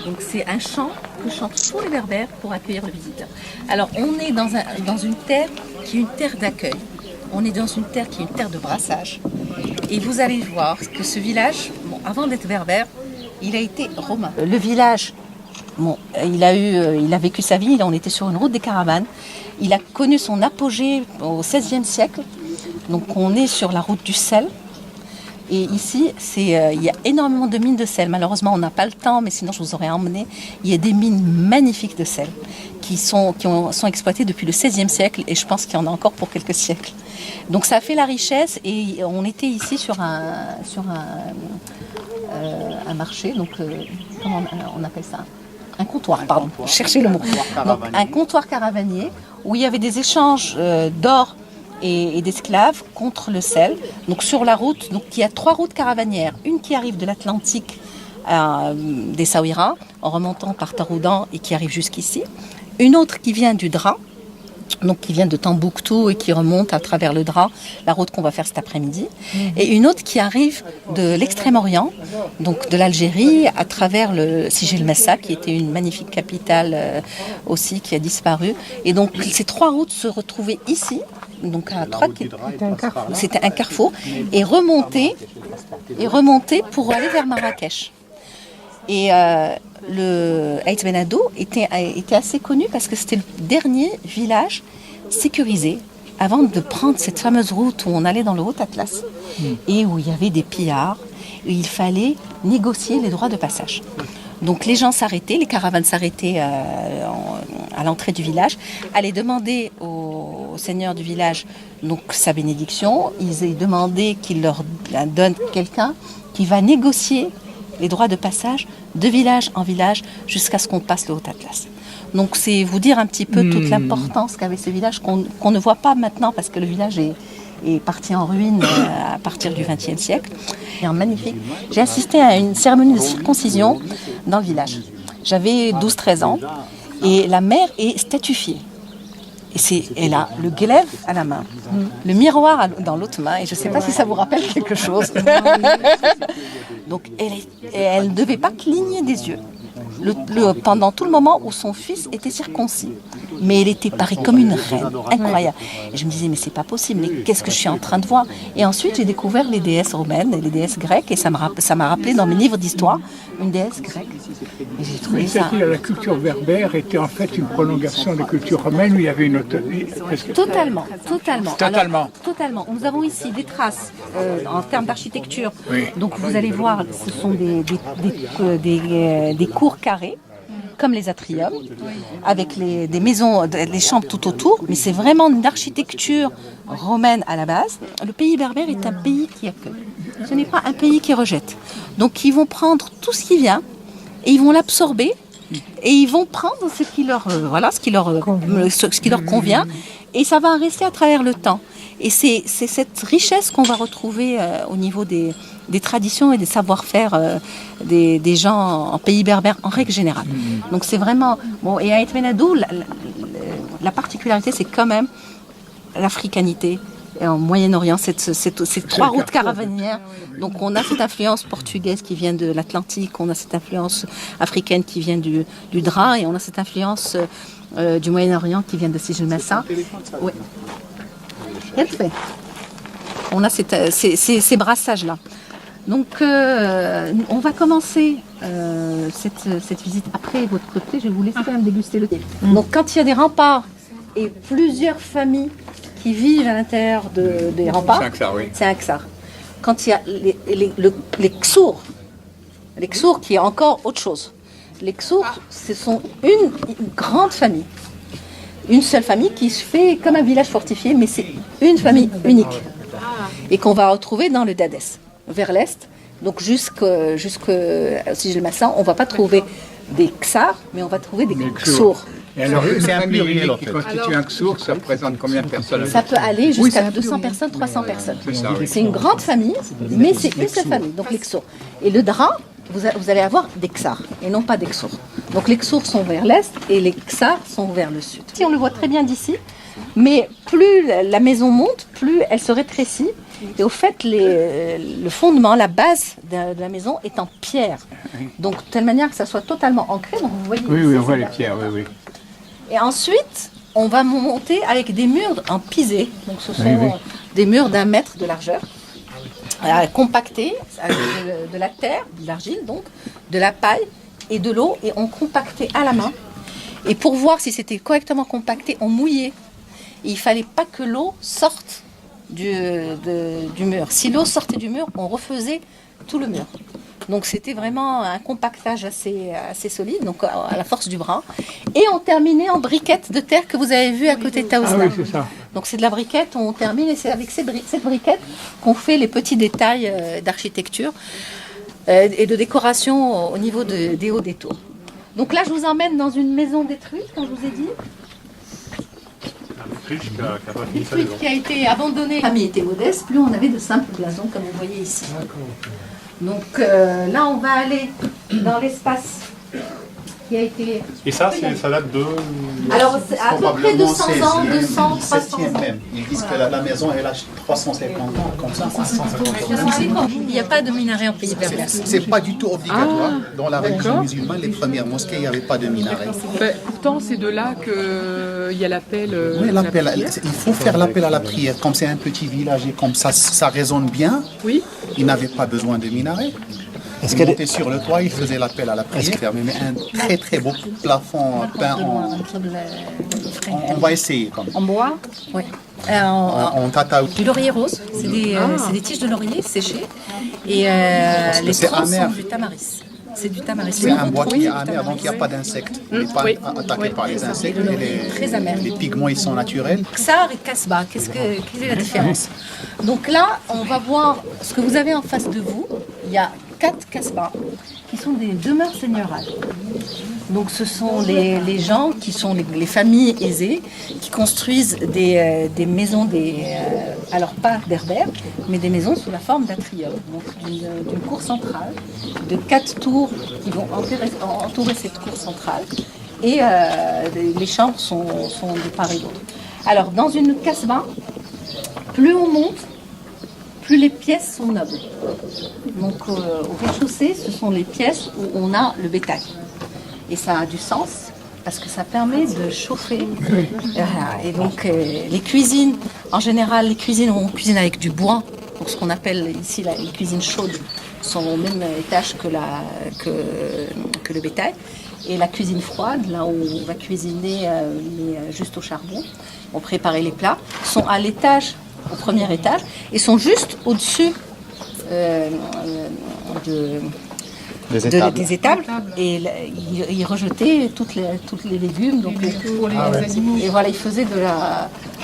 Donc c'est un chant que chantent tous les Berbères pour accueillir le visiteur. Alors on est dans une terre qui est une terre d'accueil. On est dans une terre qui est une terre de brassage. Et vous allez voir que ce village, avant d'être berbère, il a été romain. Le village, il a vécu sa vie, on était sur une route des caravanes. Il a connu son apogée au XVIe siècle. Donc on est sur la route du sel. Et ici, il y a énormément de mines de sel. Malheureusement, on n'a pas le temps, mais sinon je vous aurais emmené. Il y a des mines magnifiques de sel qui sont exploitées depuis le XVIe siècle et je pense qu'il y en a encore pour quelques siècles. Donc ça a fait la richesse et on était ici sur un marché, donc comment on appelle ça ? Un comptoir, pardon, cherchez le mot. Donc, un comptoir caravanier où il y avait des échanges d'or et d'esclaves contre le sel. Donc sur la route, donc il y a 3 routes caravanières, une qui arrive de l'Atlantique des Saouira en remontant par Taroudan et qui arrive jusqu'ici, une autre qui vient du Dra, donc qui vient de Tombouctou et qui remonte à travers le Dra, la route qu'on va faire cet après-midi, et une autre qui arrive de l'Extrême-Orient, donc de l'Algérie, à travers le Sijil Massa, qui était une magnifique capitale aussi, qui a disparu. Et donc ces 3 routes se retrouvaient ici, donc à 3 c'était un carrefour, et remonter pour aller vers Marrakech. Et le Aït Ben Haddou était assez connu parce que c'était le dernier village sécurisé avant de prendre cette fameuse route où on allait dans le Haut Atlas et où il y avait des pillards, où il fallait négocier les droits de passage. Donc les gens s'arrêtaient, les caravanes s'arrêtaient à l'entrée du village, allaient demander au seigneur du village donc sa bénédiction. Ils demandaient qu'il leur donne quelqu'un qui va négocier les droits de passage de village en village jusqu'à ce qu'on passe le Haut Atlas. Donc c'est vous dire un petit peu toute l'importance qu'avait ce village qu'on ne voit pas maintenant parce que le village est parti en ruine à partir du XXe siècle. Et magnifique. J'ai assisté à une cérémonie de circoncision dans le village. J'avais 12-13 ans et la mère est statufiée. Et elle a le glaive à la main, le miroir dans l'autre main, et je ne sais pas si ça vous rappelle quelque chose. Donc elle ne devait pas cligner des yeux pendant tout le moment où son fils était circoncis. Mais elle était parée comme une reine, incroyable. Et je me disais, mais c'est pas possible, mais qu'est-ce que je suis en train de voir ? Et ensuite, j'ai découvert les déesses romaines et les déesses grecques, et ça m'a rappelé dans mes livres d'histoire une déesse grecque. Et j'ai trouvé ça... La culture berbère était en fait une prolongation de la culture romaine où il y avait une autonomie. Totalement. Totalement. Totalement. Nous avons ici des traces en termes d'architecture. Oui. Donc vous allez voir, ce sont des cours carrés, comme les atriums, avec des maisons, les chambres tout autour, mais c'est vraiment une architecture romaine à la base. Le pays berbère est un pays qui accueille. Ce n'est pas un pays qui rejette. Donc ils vont prendre tout ce qui vient et ils vont l'absorber et ils vont prendre ce qui leur convient et ça va rester à travers le temps. Et c'est cette richesse qu'on va retrouver au niveau des traditions et des savoir-faire des gens en pays berbère en règle générale. Donc c'est vraiment... Bon, et à Aït Ben Haddou, la particularité, c'est quand même l'africanité. Et en Moyen-Orient, ces 3 routes caravanières. Donc on a cette influence portugaise qui vient de l'Atlantique, on a cette influence africaine qui vient du Dra, et on a cette influence du Moyen-Orient qui vient de Sijil Massa. Oui. On a ces brassages-là. Donc on va commencer cette visite après votre côté. Je vais vous laisser quand même déguster le thé. Donc quand il y a des remparts et plusieurs familles qui vivent à l'intérieur des remparts, C'est un Ksar, oui. C'est un Ksar. Quand il y a les Ksours qui est encore autre chose. Les Ksours, ce sont une grande famille. Une seule famille qui se fait comme un village fortifié, mais c'est une famille unique. Et qu'on va retrouver dans le Dadès, vers l'est. Donc jusqu'au Sijil Massa, on ne va pas trouver des Ksars, mais on va trouver des Ksours. Et alors, c'est un famille qui constitue un Ksour, ça représente combien de personnes ? Ça peut aller jusqu'à 200 personnes, 300 personnes. C'est une grande famille, mais c'est une seule famille, donc les Ksours. Et le Dra, vous allez avoir des Ksars, et non pas des Ksours. Donc les Ksours sont vers l'est, et les Ksars sont vers le sud. Si on le voit très bien d'ici, mais plus la maison monte, plus elle se rétrécit, Et au fait, le fondement, la base de la maison est en pierre. Donc, de telle manière que ça soit totalement ancré. Donc, vous voyez Oui, ici, oui, on voit c'est les la- pierres, oui, oui. Et ensuite, on va monter avec des murs en pisé. Donc, ce sont oui. des murs d'1 mètre de largeur, compactés avec de la terre, de l'argile, donc, de la paille et de l'eau. Et on compactait à la main. Et pour voir si c'était correctement compacté, on mouillait. Et il ne fallait pas que l'eau sorte du mur. Si l'eau sortait du mur, on refaisait tout le mur. Donc c'était vraiment un compactage assez solide, donc à la force du bras. Et on terminait en briquettes de terre que vous avez vu à côté de Ah Taouzna. oui, c'est ça. Donc c'est de la briquette, on termine et c'est avec cette briquette qu'on fait les petits détails d'architecture et de décoration au niveau des hauts des tours. Donc là je vous emmène dans une maison détruite, comme je vous ai dit. Détruite qui a été abandonnée. La famille était modeste, plus on avait de simples blasons comme vous voyez ici. Donc là on va aller dans l'espace qui a été... Et ça, ça date de... Alors c'est à peu près 200 ans, 200, 300 ans. même. Ils disent que la maison elle a 350 ans, comme ça. Il n'y a pas de minaret en pays berbère. C'est pas du tout obligatoire. Dans la religion musulmane, les premières mosquées, il n'y avait pas de minaret. Pourtant, c'est de là qu'il y a l'appel. Oui, il faut faire l'appel à la prière. Comme c'est un petit village et comme ça résonne bien, Oui. ils n'avaient pas besoin de minaret. Ils montaient sur le toit, ils faisaient l'appel à la prière. Mais un très très beau plafond peint en... On va essayer quand même. En bois. Oui. En tata. Du laurier rose, c'est des tiges de laurier séchées et les c'est troncs amer. sont du tamaris. C'est du tamaris. C'est un bois qui est amer, donc il n'y a pas d'insectes. Il n'est pas attaqué par les insectes. Très amer. Les pigments, ils sont naturels. Ksar et Kasbah, quelle est la différence? Donc là, on va voir ce que vous avez en face de vous. Il y a 4 Kasbahs qui sont des demeures seigneurales. Donc ce sont les gens qui sont les familles aisées qui construisent des maisons, alors pas berbères, mais des maisons sous la forme d'atrium. Donc d'une cour centrale, de 4 tours qui vont entourer cette cour centrale. Et les chambres sont de part et d'autre. Alors dans une kasbah, plus on monte, plus les pièces sont nobles. Donc au rez-de-chaussée, ce sont les pièces où on a le bétail. Et ça a du sens parce que ça permet de chauffer. Et donc les cuisines, en général, les cuisines, on cuisine avec du bois. Donc ce qu'on appelle ici les cuisines chaudes sont au même étage que le bétail. Et la cuisine froide, là où on va cuisiner juste au charbon, on prépare les plats, sont à l'étage, au premier étage, et sont juste au-dessus des étables. Et ils rejetaient toutes les légumes. Donc Pour les animaux. et voilà, ils faisaient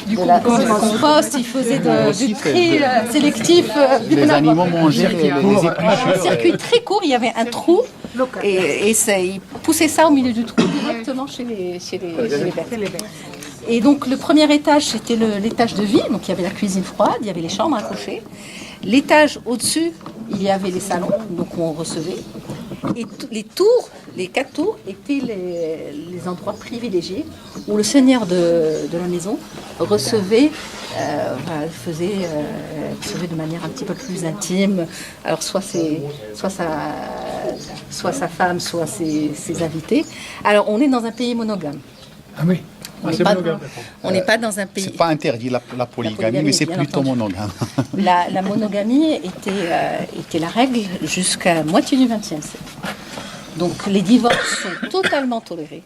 du compost, ils faisaient du tri sélectif. Les animaux mangeaient les Un circuit très court, il y avait un trou et ils poussaient ça au milieu du trou directement chez les bêtes. Et donc le premier étage, c'était l'étage de vie, donc il y avait la cuisine froide, il y avait les chambres à coucher. L'étage au-dessus, il y avait les salons, donc où on recevait. Et les 4 tours étaient les endroits privilégiés où le seigneur de la maison recevait de manière un petit peu plus intime. Alors soit sa femme, soit ses invités. Alors on est dans un pays monogame. Ah oui. On n'est pas dans un pays... C'est pas interdit la polygamie, mais c'est bien plutôt entendu. monogame. La monogamie était la règle jusqu'à moitié du XXe siècle. Donc les divorces sont totalement tolérés.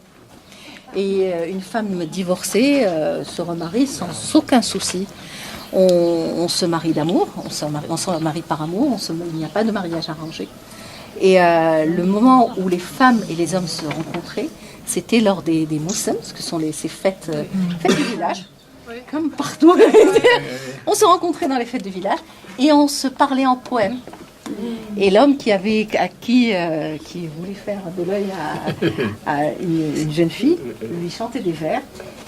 Et une femme divorcée se remarie sans aucun souci. On se marie d'amour, on se marie par amour, il n'y a pas de mariage arrangé. Et le moment où les femmes et les hommes se rencontraient, c'était lors des moussams, ce sont ces fêtes du village, comme partout. On se rencontrait dans les fêtes du village et on se parlait en poème. Et l'homme qui voulait faire de l'œil à une jeune fille, lui chantait des vers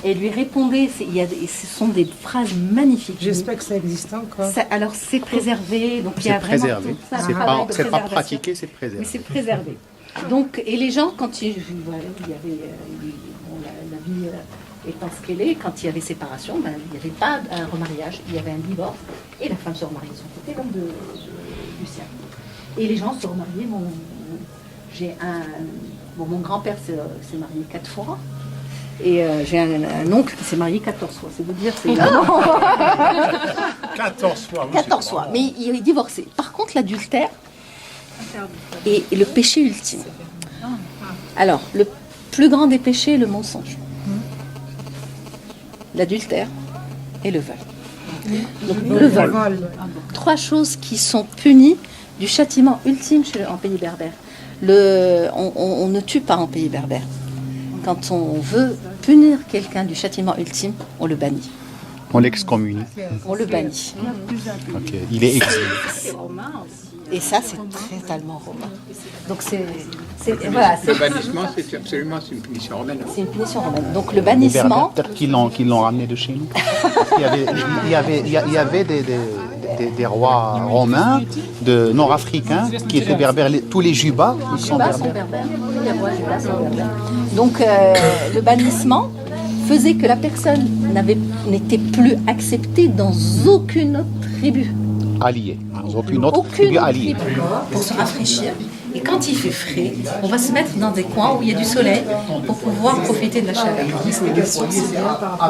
et lui répondait. Ce sont des phrases magnifiques. J'espère que ça existe encore. Alors c'est préservé, donc il y a C'est vraiment préservé. tout ça, un travail de C'est pas préservation. pratiqué, c'est préservé. Mais c'est préservé. Donc, et les gens, quand la vie étant ce qu'elle est, quand il y avait séparation, ben, il n'y avait pas un remariage, il y avait un divorce, et la femme se remariait de son côté, l'homme du sien. Et les gens se remariaient. Mon grand-père s'est marié 4 fois, et j'ai un oncle qui s'est marié 14 fois. C'est vous dire, c'est 14 fois. 14 fois, mais il est divorcé. Par contre, l'adultère est le péché ultime. Alors, le plus grand des péchés est le mensonge, l'adultère et le vol. Donc, le vol. 3 choses qui sont punies du châtiment ultime en pays berbère. On ne tue pas en pays berbère. Quand on veut punir quelqu'un du châtiment ultime, on le bannit. On l'excommunie. On le bannit. Ok, il est exilé. Et ça, c'est totalement romain. Donc Le bannissement, c'est absolument une punition romaine. C'est une punition romaine. Donc le Les bannissement. Berbères, peut-être qu'ils l'ont ramené de chez nous. Il y avait des rois romains, nord-africains, qui étaient berbères. Tous les jubas, ils sont berbères. Les rois jubas sont berbères. Donc le bannissement faisait que la personne n'était plus acceptée dans aucune autre tribu. Alliés. Aucune autre tribu alliée. Pour se rafraîchir. Et quand il fait frais, on va se mettre dans des coins où il y a du soleil pour pouvoir profiter de la chaleur.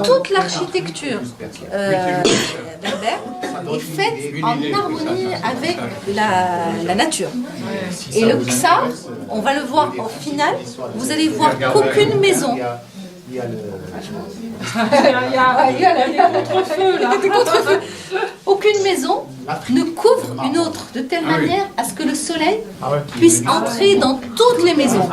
Toute l'architecture berbère est faite en harmonie avec la nature. Et le Ksa, on va le voir au final, vous allez voir qu'aucune maison. Il y a le contre-feu là. Aucune maison ne couvre une autre de telle manière à ce que le soleil puisse entrer dans toutes les maisons.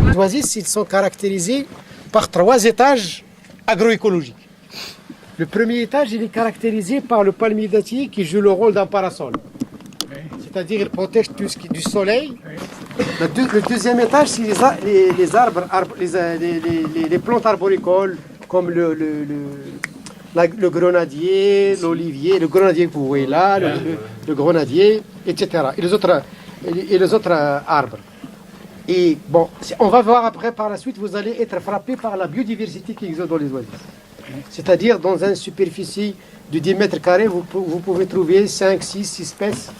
Les oasis, ils sont caractérisés par 3 étages agroécologiques. Le premier étage, il est caractérisé par le palmier dattier qui joue le rôle d'un parasol. C'est-à-dire, il protège tout ce qui est du soleil. Le deuxième étage, c'est les arbres, les plantes arboricoles, comme le grenadier, l'olivier, le grenadier que vous voyez là, le grenadier, etc. Et les autres arbres. Et bon, on va voir après, par la suite, vous allez être frappé par la biodiversité qui existe dans les oasis. C'est-à-dire, dans une superficie de 10 mètres carrés, vous pouvez trouver 5, 6 espèces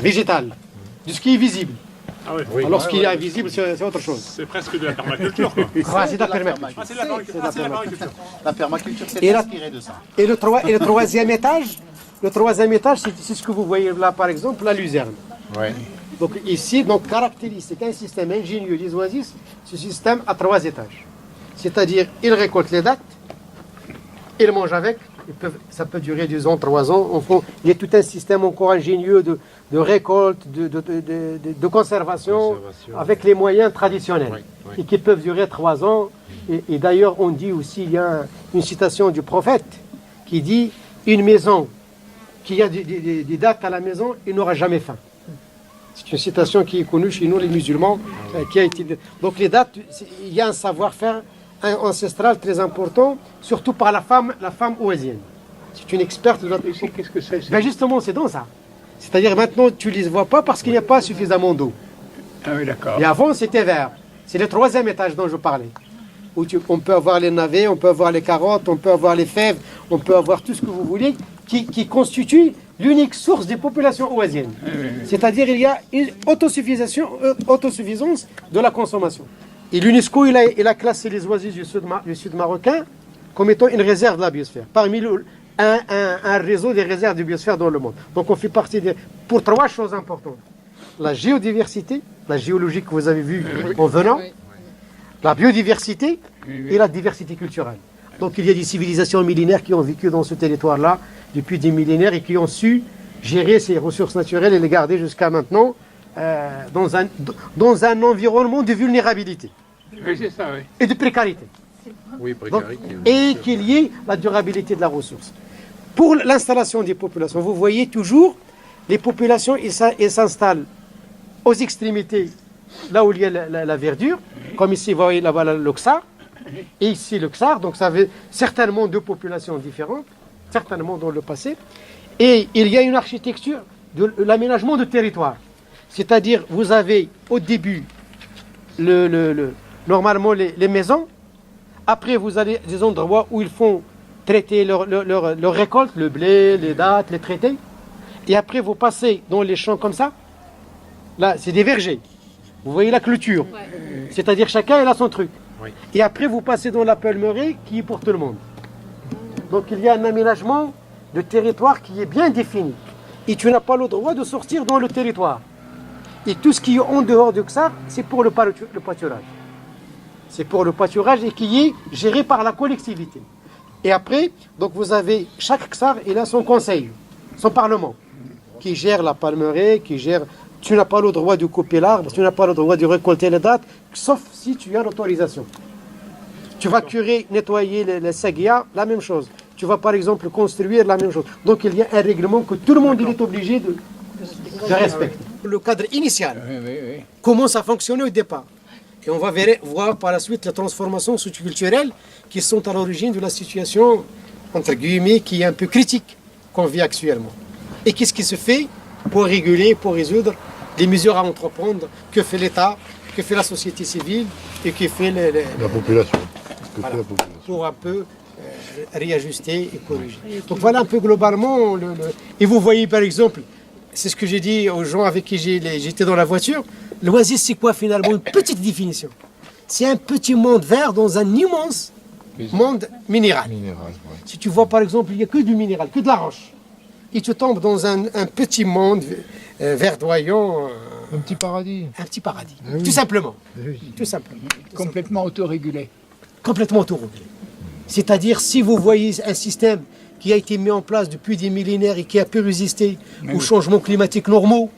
végétales, de ce qui est visible. Ah oui. Alors, ce qui est invisible, c'est autre chose. C'est presque de la permaculture, quoi. C'est de la permaculture. Ah, c'est de la permaculture. La permaculture, c'est inspiré de ça. Et le troisième étage, c'est ce que vous voyez là, par exemple, la luzerne. Ouais. Donc ici, caractéristique, un système ingénieux des oasis, ce système à 3 étages. C'est-à-dire, ils récoltent les dattes, ils mangent avec, ça peut durer 2 ans, 3 ans. Enfin, il y a tout un système encore ingénieux de récolte, de conservation, avec les moyens traditionnels, et qui peuvent durer 3 ans. Et d'ailleurs, on dit aussi, il y a une citation du prophète qui dit, une maison qui a des dattes à la maison, il n'aura jamais faim. C'est une citation qui est connue chez nous, les musulmans, qui a été... Donc les dates, il y a un savoir-faire ancestral très important, surtout par la femme oasienne. C'est une experte. Qu'est-ce que c'est? Ben justement, c'est dans ça. C'est-à-dire maintenant, tu ne les vois pas parce qu'il n'y a pas suffisamment d'eau. Ah oui, d'accord. Et avant, c'était vert. C'est le 3e étage dont je parlais. Où on peut avoir les navets, on peut avoir les carottes, on peut avoir les fèves, on peut avoir tout ce que vous voulez, qui constitue l'unique source des populations oasiennes. C'est-à-dire il y a une autosuffisance de la consommation. Et l'UNESCO, il a classé les oasis du sud marocain comme étant une réserve de la biosphère, parmi un réseau des réserves de biosphère dans le monde. Donc on fait partie pour 3 choses importantes. La géodiversité, la géologie que vous avez vue en venant, la biodiversité et la diversité culturelle. Donc il y a des civilisations millénaires qui ont vécu dans ce territoire-là depuis des millénaires et qui ont su gérer ces ressources naturelles et les garder jusqu'à maintenant dans un environnement de vulnérabilité et de précarité. Oui, précarité. Donc, et qu'il y ait la durabilité de la ressource. Pour l'installation des populations, vous voyez toujours, les populations elles s'installent aux extrémités là où il y a la verdure, comme ici, vous voyez là-bas le Ksar, et ici le Ksar, donc ça avait certainement deux populations différentes, certainement dans le passé, et il y a une architecture de l'aménagement de territoire. C'est-à-dire, vous avez au début, normalement, les maisons, après vous avez des endroits où ils font traiter leur récolte, le blé, les dattes, les traités, et après vous passez dans les champs comme ça, là c'est des vergers, vous voyez la clôture, c'est-à-dire chacun il a son truc, et après vous passez dans la palmeraie qui est pour tout le monde. Donc il y a un aménagement de territoire qui est bien défini, et tu n'as pas le droit de sortir dans le territoire, et tout ce qui est en dehors de ça, c'est pour le pâturage. C'est pour le pâturage et qui est géré par la collectivité. Et après, donc vous avez, chaque Ksar, il a son conseil, son parlement, qui gère la palmeraie, qui gère... Tu n'as pas le droit de couper l'arbre, tu n'as pas le droit de récolter les dattes, sauf si tu as l'autorisation. Tu vas curer, nettoyer les saguias, la même chose. Tu vas par exemple construire la même chose. Donc il y a un règlement que tout le monde il est obligé de respecter. Le cadre initial, comment ça fonctionnait au départ. Et on va voir par la suite les transformations socioculturelles qui sont à l'origine de la situation, entre guillemets, qui est un peu critique qu'on vit actuellement. Et qu'est-ce qui se fait pour réguler, pour résoudre les mesures à entreprendre, que fait l'État, que fait la société civile et que fait la population. Voilà, pour un peu réajuster et corriger. Donc voilà un peu globalement. Et vous voyez par exemple, c'est ce que j'ai dit aux gens avec qui j'étais dans la voiture, l'oasis c'est quoi finalement? Une petite définition. C'est un petit monde vert dans un immense monde minéral. Si tu vois par exemple, il n'y a que du minéral, que de la roche. Et tu tombes dans un petit monde verdoyant. Un petit paradis. Un petit paradis, Ah oui. tout simplement. Oui. Tout simplement. Complètement autorégulé. Complètement autorégulé. C'est-à-dire, si vous voyez un système qui a été mis en place depuis des millénaires et qui a pu résister aux changements climatiques normaux,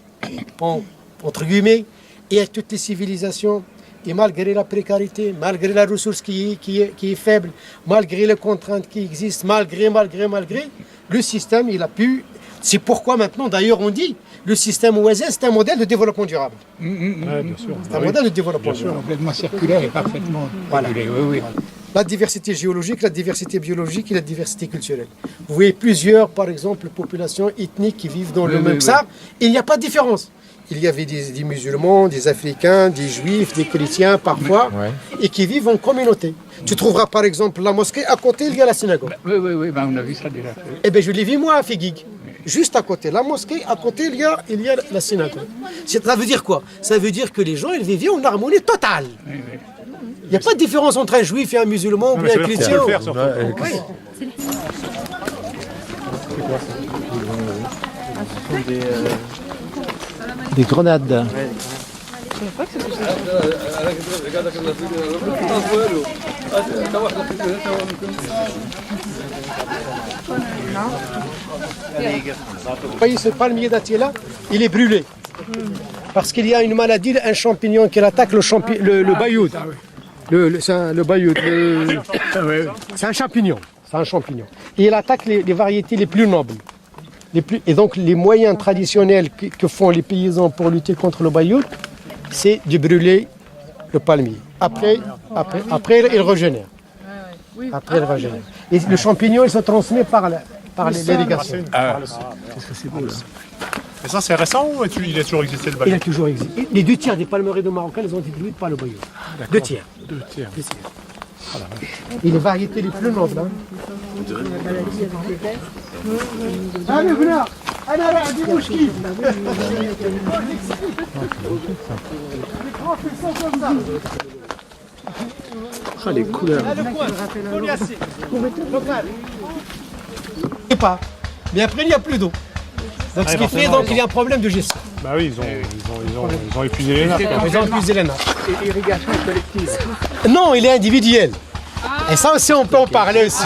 entre guillemets, et à toutes les civilisations, et malgré la précarité, malgré la ressource qui est faible, malgré les contraintes qui existent, malgré, le système, il a pu... C'est pourquoi maintenant, d'ailleurs, on dit, le système OASIS, c'est un modèle de développement durable. Ouais, bien sûr. C'est un modèle de développement Bien sûr, durable. complètement circulaire et parfaitement régulé. Oui. La diversité géologique, la diversité biologique et la diversité culturelle. Vous voyez plusieurs, par exemple, populations ethniques qui vivent dans le même Sahara. Il n'y a pas de différence. Il y avait des musulmans, des Africains, des Juifs, des chrétiens parfois, et qui vivent en communauté. Tu trouveras par exemple la mosquée, à côté il y a la synagogue. Oui, ben, on a vu ça déjà. Eh bien je l'ai vu moi à Figuig. Juste à côté, la mosquée, à côté il y a la synagogue. Ça veut dire quoi? Ça veut dire que les gens ils vivaient en harmonie totale. Il n'y a pas de différence entre un juif et un musulman ou bien un chrétien. Faut le faire surtout. Des grenades. Vous voyez ce palmier dattier là, il est brûlé. Parce qu'il y a une maladie, un champignon qui l'attaque, le bayoud. Le bayoud. C'est un champignon. C'est un champignon. Et il attaque les variétés les plus nobles. Et donc les moyens traditionnels que font les paysans pour lutter contre le bayoud, c'est de brûler le palmier. Après il régénère. Après il régénère. Et le champignon, il se transmet par l'irrigation. C'est beau, là. Et ça, c'est récent ou il a toujours existé le Il bail? a toujours existé. Les 2 tiers des palmeraies de Marocains, elles ont été détruites par le bayoud. 2 tiers. 2 tiers. Et les variétés les plus nobles. Allez, venez. Allez, des mouchkis. Ah, les couleurs. Pas. Mais après, il n'y a plus d'eau. Donc, ce qui fait donc il y a un problème de gestion. Bah oui, ils ont épuisé les nappes. Ils ont épuisé les nappes. Et irrigation collective. Non, il est individuel. Et ça aussi, on peut en parler aussi.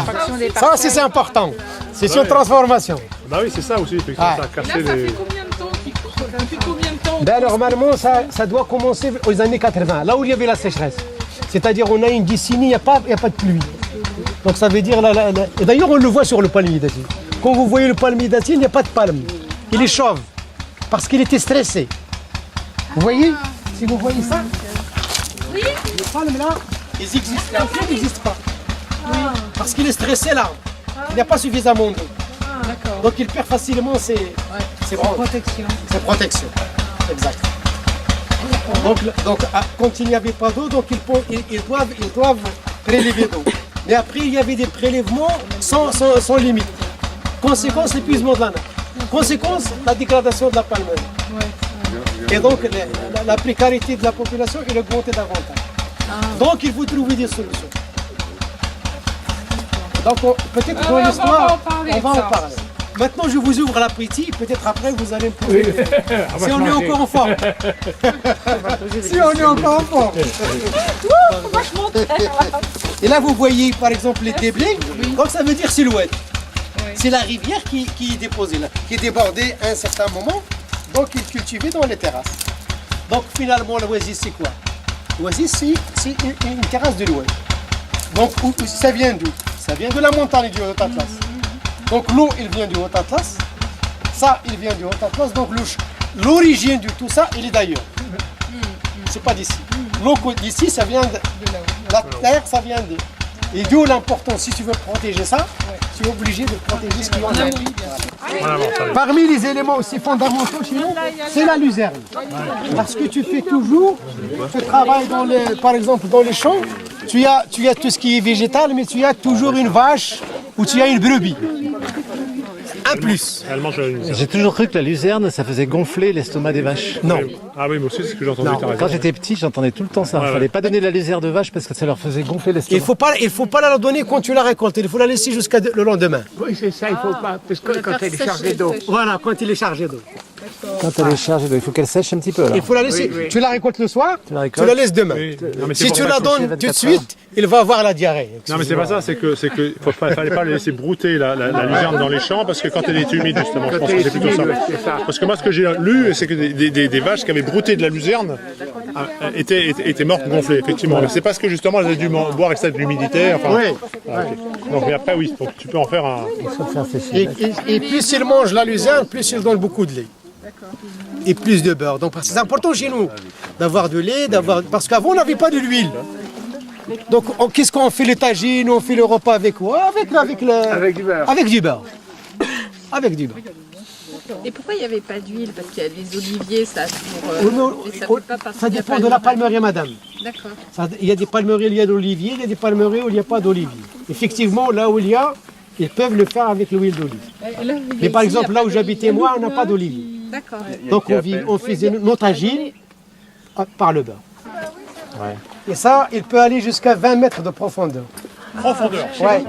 Ça aussi, c'est important. C'est une transformation. Bah oui, c'est ça aussi, effectivement, ça a cassé Ça les... fait combien de temps depuis combien de temps Ben, normalement, ça doit commencer aux années 80, là où il y avait la sécheresse. C'est-à-dire, on a une décennie, il n'y a pas de pluie. Donc, ça veut dire... Et d'ailleurs, on le voit sur le palmier dattier. Quand vous voyez le palmier dattier, il n'y a pas de palme. Il est chauve, parce qu'il était stressé. Vous voyez? si vous voyez ça, les palmes là, ils existent. L'arbre n'existe pas. Parce qu'il est stressé là. Il n'y a pas suffisamment d'eau. Donc il perd facilement ses protections. Ses protections. Exact. Donc quand il n'y avait pas d'eau, donc ils doivent prélever d'eau. Mais après il y avait des prélèvements sans limite. Conséquence, l'épuisement de la nappe. Conséquence, la dégradation de la palmeraie. Et donc la précarité de la population est augmentée davantage. Donc il faut trouver des solutions. Donc peut-être dans l'histoire, on va en parler. Maintenant je vous ouvre l'appétit, peut-être après vous allez me poser. Si on est encore en forme. Si on est encore en forme. Et là vous voyez par exemple les déblais, donc ça veut dire silhouette. C'est la rivière qui est déposée là, qui est débordée à un certain moment, donc il est cultivé dans les terrasses. Donc finalement l'oasis c'est quoi? L'oasis c'est une terrasse de l'ouest. Donc ça vient d'où? Ça vient de la montagne du Haut-Atlas. Donc l'eau il vient du Haut-Atlas, ça il vient du Haut-Atlas, donc l'origine de tout ça il est d'ailleurs. C'est pas d'ici. L'eau d'ici ça vient de la terre, ça vient de... Et d'où l'importance, si tu veux protéger ça, tu es obligé de protéger ce qui en est. Parmi les éléments aussi fondamentaux chez nous, c'est la luzerne. Parce que tu fais toujours, tu travailles par exemple dans les champs, tu as tout ce qui est végétal, mais tu as toujours une vache ou tu as une brebis. Un plus. Elle mange la luzerne. J'ai toujours cru que la luzerne, ça faisait gonfler l'estomac des vaches. Non. Ah oui, moi aussi, c'est ce que j'ai entendu. Quand j'étais petit, j'entendais tout le temps ça. Il ne fallait pas donner de la luzerne de vache parce que ça leur faisait gonfler l'estomac. Il faut pas la donner quand tu la récoltes, il faut la laisser jusqu'à le lendemain. Oui, c'est ça, il ne faut pas, parce que quand elle est chargée d'eau. Voilà, quand il est chargé d'eau. Quand elle est chargée d'eau, il faut qu'elle sèche un petit peu. Il faut la laisser. Oui. Tu la récoltes le soir, Tu la tu récoltes. la laisses demain. Oui. Non, mais c'est Si pour tu ça la que- donnes tout de 24 suite, il va avoir la diarrhée. Non mais c'est pas ça, c'est que fallait pas la laisser brouter la luzerne dans les champs parce que quand elle est humide justement, je pense que c'est plutôt ça. C'est ça. Parce que moi ce que j'ai lu, c'est que des vaches qui avaient brouté de la luzerne étaient mortes gonflées, effectivement. Mais c'est parce que justement elles avaient dû boire avec ça de l'humidité. Enfin, Oui. ok. Donc mais après oui, donc tu peux en faire un. Et plus il mange la luzerne, plus il donne beaucoup de lait. Et plus de beurre. Donc c'est important chez nous d'avoir de lait, parce qu'avant on n'avait pas de l'huile. Donc qu'est-ce qu'on fait, les tagines, on fait le repas avec quoi? Avec Avec du beurre. Avec du beurre. Avec du beurre. Et pourquoi il n'y avait pas d'huile? Parce qu'il y a des oliviers, ça a toujours... Oui, mais et ça peut pas parce ça qu'il y a dépend pas de la d'huile. palmeraie, madame. D'accord. Il y a des palmeraies où il y a de l'olivier, il y a des palmeraies où il n'y a pas d'olivier. Effectivement, là où il y a, ils peuvent le faire avec l'huile d'olive. Mais par exemple, là où j'habitais moi, on n'a pas d'olivier. D'accord. Donc on faisait nos tagines par le beurre. Et ça, il peut aller jusqu'à 20 mètres de profondeur. Profondeur. Ouais.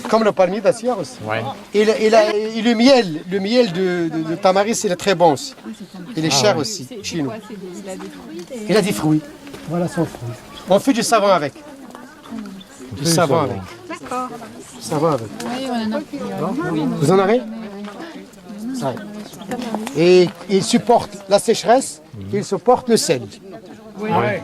Comme le palmier d'acier aussi. Et le miel de tamaris, il est très bon aussi. Il est cher aussi, chez nous. Il a des fruits. Voilà son fruit. On fait du savon avec. Du savon avec. D'accord. Du savon avec. Vous en avez? Ouais. Et il supporte la sécheresse, il supporte le sel.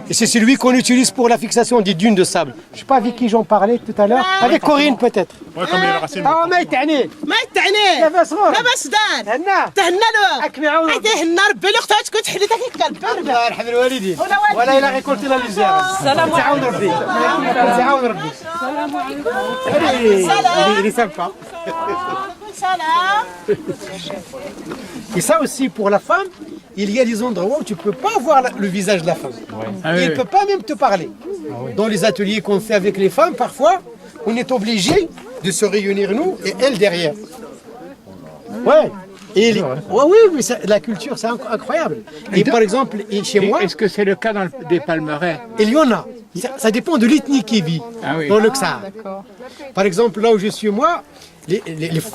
Et c'est celui qu'on utilise pour la fixation des dunes de sable. Je ne sais pas avec qui j'en parlais tout à l'heure. Avec Corinne peut-être. Ouais, comme les racines. Ah, ما يتعني ما يتعني لاباس روح لاباس دار هنا تهنا له أكمل عون عيديه النار بالي اختها تكون تحليتها كي كالبرد الله يرحم الوالدين ولا إلا ريكولتي لا ليزير تعاون ربي تعاون ربي il est sympa. Et ça aussi pour la femme, il y a des endroits où tu ne peux pas voir le visage de la femme. Il ne peut pas même te parler. Dans les ateliers qu'on fait avec les femmes, parfois, on est obligé de se réunir nous et elle derrière. Ouais. Oui, la culture, c'est incroyable. Et par exemple, chez moi, Est-ce que c'est le cas des palmeraies? il y en a. Ça dépend de l'ethnie qui vit Ah oui. dans le Ksar. Par exemple, là où je suis moi,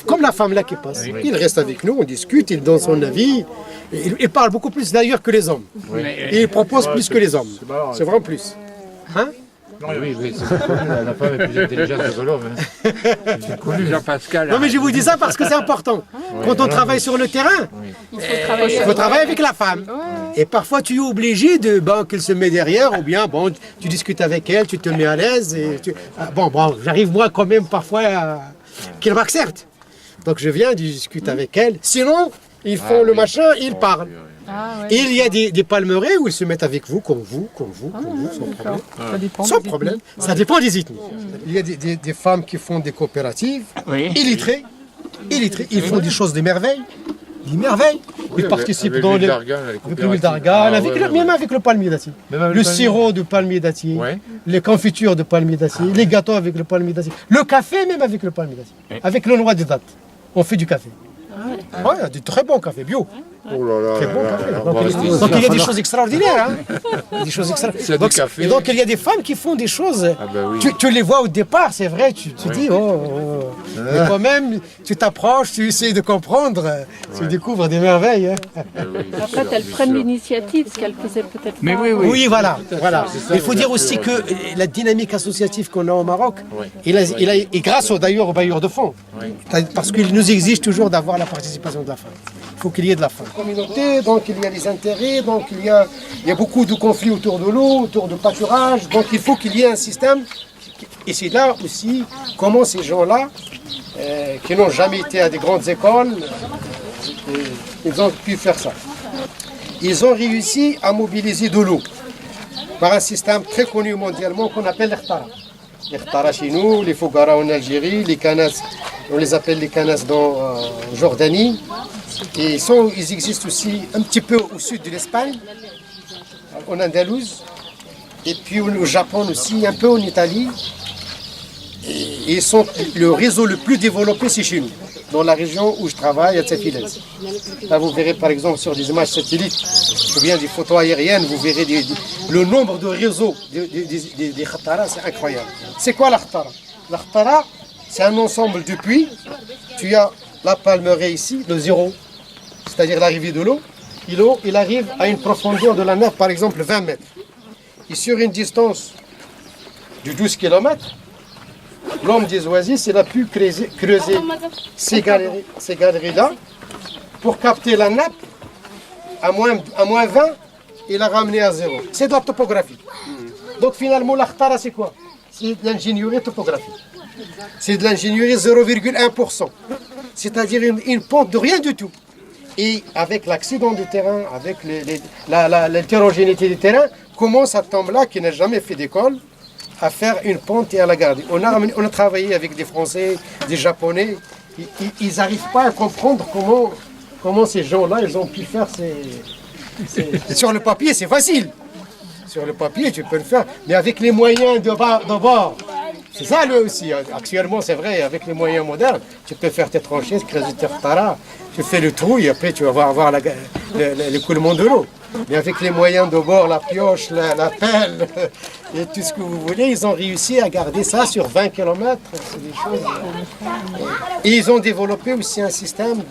comme la femme là qui passe, il reste avec nous, on discute, il donne son avis. Il parle beaucoup plus d'ailleurs que les hommes. Et il propose plus que les hommes. C'est vraiment plus. Hein? Oui, la femme est plus intelligente que l'homme. C'est connu, Jean-Pascal. Non mais je vous dis ça parce que c'est important. Quand on travaille sur le terrain, il faut travailler avec la femme. Et parfois tu es obligé qu'elle se met derrière ou bien tu discutes avec elle, tu te mets à l'aise. J'arrive moi quand même parfois qu'elle m'accepte. Donc je viens, je discute avec elle. Sinon, ils font le machin, ils parlent. Et il y a des palmeraies où ils se mettent avec vous, comme vous, sans problème. Ça dépend Sans des problème. ethnies. Ça dépend des ethnies. Il y a des femmes qui font des coopératives, illettrées, ils font des choses de merveille. Des merveilles. Ils participent avec dans l'huile les. d'argan, Avec l'huile d'argan, même avec le palmier d'acier. Même avec Le le palmier. sirop de palmier d'acier. Ouais. Les confitures de palmier d'acier. Les gâteaux avec le palmier d'acier. Le café, même avec le palmier d'acier. Avec le noix de date. On fait du café. Ouais, du très bon café bio. Oh là là, Très bon là, café. là, on va rester ici. Donc il y a des choses extraordinaires. Des choses S'il y a du café. Et donc il y a des femmes qui font des choses. Ah ben oui. Tu les vois au départ, c'est vrai, tu dis, mais quand même, tu t'approches, tu essaies de comprendre, tu découvres des merveilles. Après, elles prennent l'initiative, ce qu'elles faisaient peut-être pas. Oui, voilà. C'est ça, Il faut dire aussi que la dynamique associative qu'on a au Maroc, et grâce d'ailleurs aux bailleurs de fonds, parce qu'il nous exige toujours d'avoir la participation de la femme. Il faut qu'il y ait de la femme. Communauté, donc il y a les intérêts, donc il y a beaucoup de conflits autour de l'eau, autour de pâturage, donc il faut qu'il y ait un système. Et c'est là aussi comment ces gens-là, qui n'ont jamais été à des grandes écoles, ils ont pu faire ça. Ils ont réussi à mobiliser de l'eau par un système très connu mondialement qu'on appelle l'Ikhtara. L'Ikhtara chez nous, les Fogara en Algérie, les Kanas, on les appelle les Kanas dans Jordanie. Et ils existent aussi un petit peu au sud de l'Espagne, en Andalouse, et puis au Japon aussi, un peu en Italie. Et ils sont le réseau le plus développé, c'est chez nous, dans la région où je travaille, à Tafilez. Là, vous verrez par exemple sur des images satellites, ou bien des photos aériennes, vous verrez le nombre de réseaux des Khatara, c'est incroyable. C'est quoi la Khatara? La Khatara, c'est un ensemble de puits. Tu as la palmeraie ici, le zéro, c'est-à-dire l'arrivée de l'eau. Et l'eau, il arrive à une profondeur de la mer, par exemple 20 mètres. Et sur une distance de 12 km, l'homme des Oasis, il a pu creuser ces galeries-là pour capter la nappe à moins 20 et la ramener à zéro. C'est de la topographie. Donc finalement, l'Akhtara, c'est quoi? C'est de l'ingénierie topographique. C'est de l'ingénierie 0,1%. C'est-à-dire une pente de rien du tout. Et avec l'accident du terrain, avec l'hétérogénéité du terrain, comment ça tombe là, qui n'a jamais fait d'école, à faire une pente et à la garder. On a travaillé avec des Français, des Japonais. Ils n'arrivent pas à comprendre comment ces gens-là, ils ont pu faire Sur le papier, c'est facile. Sur le papier, tu peux le faire. Mais avec les moyens de bord, c'est ça le aussi. Actuellement, c'est vrai, avec les moyens modernes, tu peux faire tes tranchées, creuser tes taras, tu fais le trou et après tu vas avoir l'écoulement de l'eau. Mais avec les moyens de bord, la pioche, la pelle et tout ce que vous voulez, ils ont réussi à garder ça sur 20 km. C'est des choses. Et ils ont développé aussi un système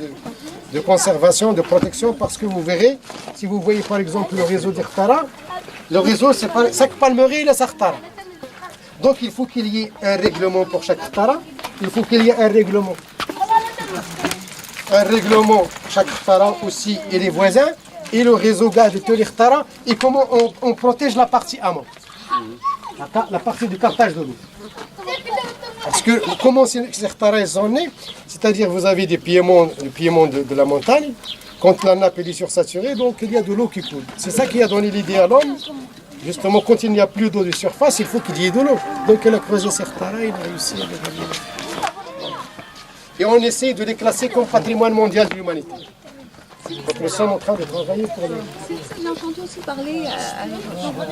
de conservation, de protection, parce que vous verrez, si vous voyez par exemple le réseau d'Ikhtara, le réseau, c'est chaque palmerie, il a sa Ikhtara. Donc il faut qu'il y ait un règlement pour chaque Ikhtara, il faut qu'il y ait un règlement. Un règlement, chaque Ikhtara aussi, et les voisins, et le réseau gaz de l'Ikhtara, et comment on protège la partie amont, la partie du captage de l'eau. Parce que comment ces Ikhtara sont nés, c'est-à-dire vous avez des piémonts de la montagne, quand la nappe est sursaturée, donc il y a de l'eau qui coule. C'est ça qui a donné l'idée à l'homme. Justement, quand il n'y a plus d'eau de surface, il faut qu'il y ait de l'eau. Donc il a creusé ces Ikhtara, il a réussi à les gagner. Et on essaie de les classer comme patrimoine mondial de l'humanité. Donc nous sommes en train de travailler pour les... On a entendu aussi parler,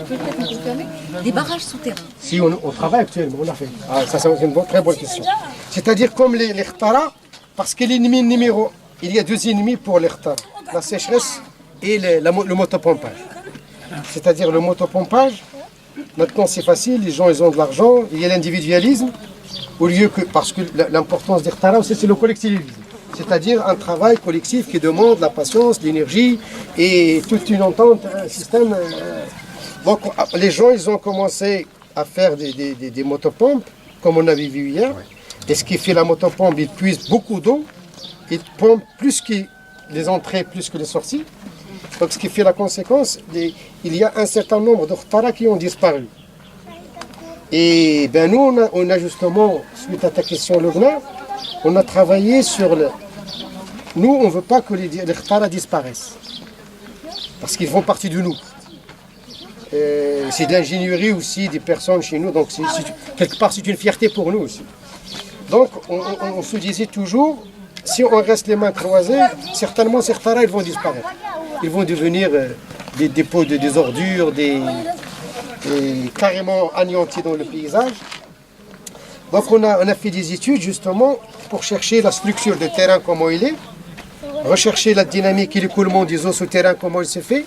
peut-être me confirmer, des barrages souterrains. Si, on travaille actuellement, on l'a fait. Ah, ça c'est une très bonne question. C'est-à-dire comme les Ikhtara, parce que l'ennemi numéro, il y a deux ennemis pour les Ikhtara, la sécheresse et le motopompage. C'est-à-dire le motopompage, maintenant c'est facile, les gens ils ont de l'argent, il y a l'individualisme, au lieu que, parce que l'importance d'Ikhtara aussi c'est le collectivisme. C'est-à-dire un travail collectif qui demande la patience, l'énergie et toute une entente, un système. Donc les gens ils ont commencé à faire des motopompes, comme on avait vu hier. Et ce qui fait la motopompe, il puise beaucoup d'eau, il pompe plus que les entrées, plus que les sorties. Donc ce qui fait la conséquence, il y a un certain nombre d'Ikhtara qui ont disparu. Et ben nous, on a justement, suite à ta question Logna, on a travaillé sur le... Nous, on ne veut pas que les Ikhtara disparaissent. parce qu'ils font partie de nous. C'est de l'ingénierie aussi des personnes chez nous, donc quelque part c'est une fierté pour nous aussi. Donc on se disait toujours, si on reste les mains croisées, certainement certains ils vont disparaître. Ils vont devenir des dépôts des ordures, carrément anéantis dans le paysage. Donc on a fait des études justement pour chercher la structure de terrain, comment il est, rechercher la dynamique et l'écoulement des eaux souterraines, comment il se fait,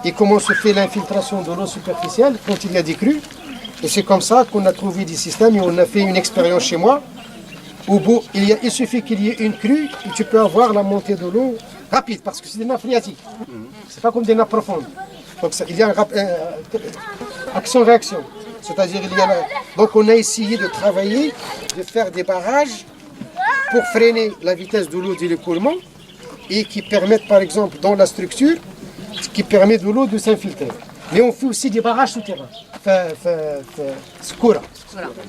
et comment se fait l'infiltration de l'eau superficielle quand il y a des crues. Et c'est comme ça qu'on a trouvé des systèmes et on a fait une expérience chez moi. Au bout, il suffit qu'il y ait une crue et tu peux avoir la montée de l'eau rapide parce que c'est des nappes phréatiques. C'est pas comme des nappes profondes. Donc il y a action-réaction. C'est-à-dire donc on a essayé de travailler, de faire des barrages pour freiner la vitesse de l'eau de l'écoulement et qui permettent par exemple dans la structure, qui permet de l'eau de s'infiltrer. Mais on fait aussi des barrages souterrains. Skoura.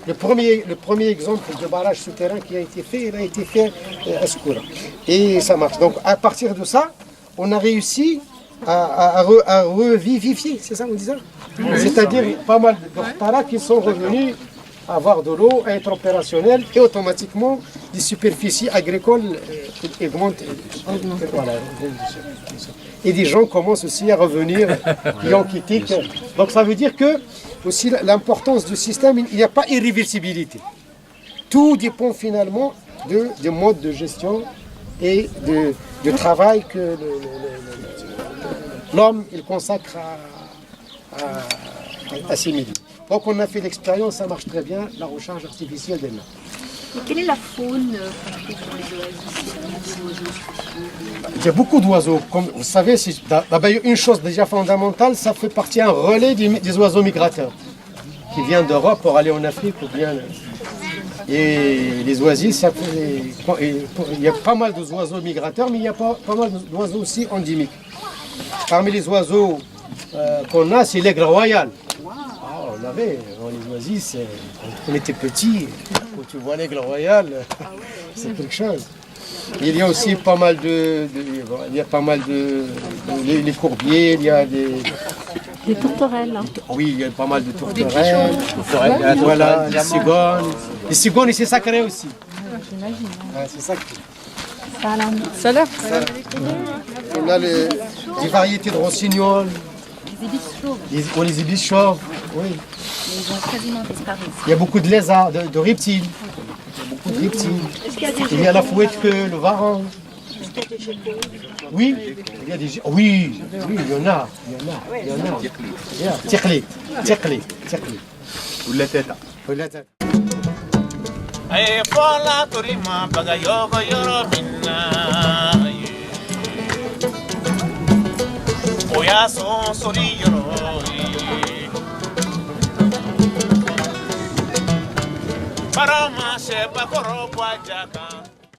Le premier exemple de barrage souterrain qui a été fait, il a été fait à Skoura. Et ça marche. Donc à partir de ça, on a réussi à revivifier, c'est ça on dit ça? C'est-à-dire pas mal d'Ortara qui sont revenus à avoir de l'eau, à être opérationnels et automatiquement les superficies agricoles augmentent. Voilà. Et des gens commencent aussi à revenir, qui ont quitté. Donc ça veut dire que aussi l'importance du système, il n'y a pas irréversibilité. Tout dépend finalement du mode de gestion et du travail que l'homme il consacre à ses milieux. Donc on a fait l'expérience, ça marche très bien, la recharge artificielle des nappes. Et quelle est la faune qu'on trouve dans les oasis? Il y a beaucoup d'oiseaux. Comme vous savez, d'abord une chose déjà fondamentale, ça fait partie un relais des oiseaux migrateurs qui viennent d'Europe pour aller en Afrique ou bien. Et les oasis, il y a pas mal d'oiseaux migrateurs, mais il y a pas mal d'oiseaux aussi endémiques. Parmi les oiseaux qu'on a, c'est l'aigle royal. On avait, les oasis, quand on était petit, quand tu vois l'aigle royal, c'est quelque chose. Il y a aussi pas mal les courbiers, il y a des tourterelles. Oui, il y a pas mal de tourterelles. Voilà, les cigognes. Les cigognes, c'est sacré aussi. J'imagine. C'est sacré. Salam. On a des variétés de rossignols. Les ibis chauves. Oui. Ils ont quasiment disparu. Il y a beaucoup de lézards, de reptiles. Il y a beaucoup de reptiles. Il y a la fouette queue, le varan. Oui, il y a des. Oui, il y en a. Tiekli. Ou la tête. Oya son sori yoro Barama she bakoro kwa jaka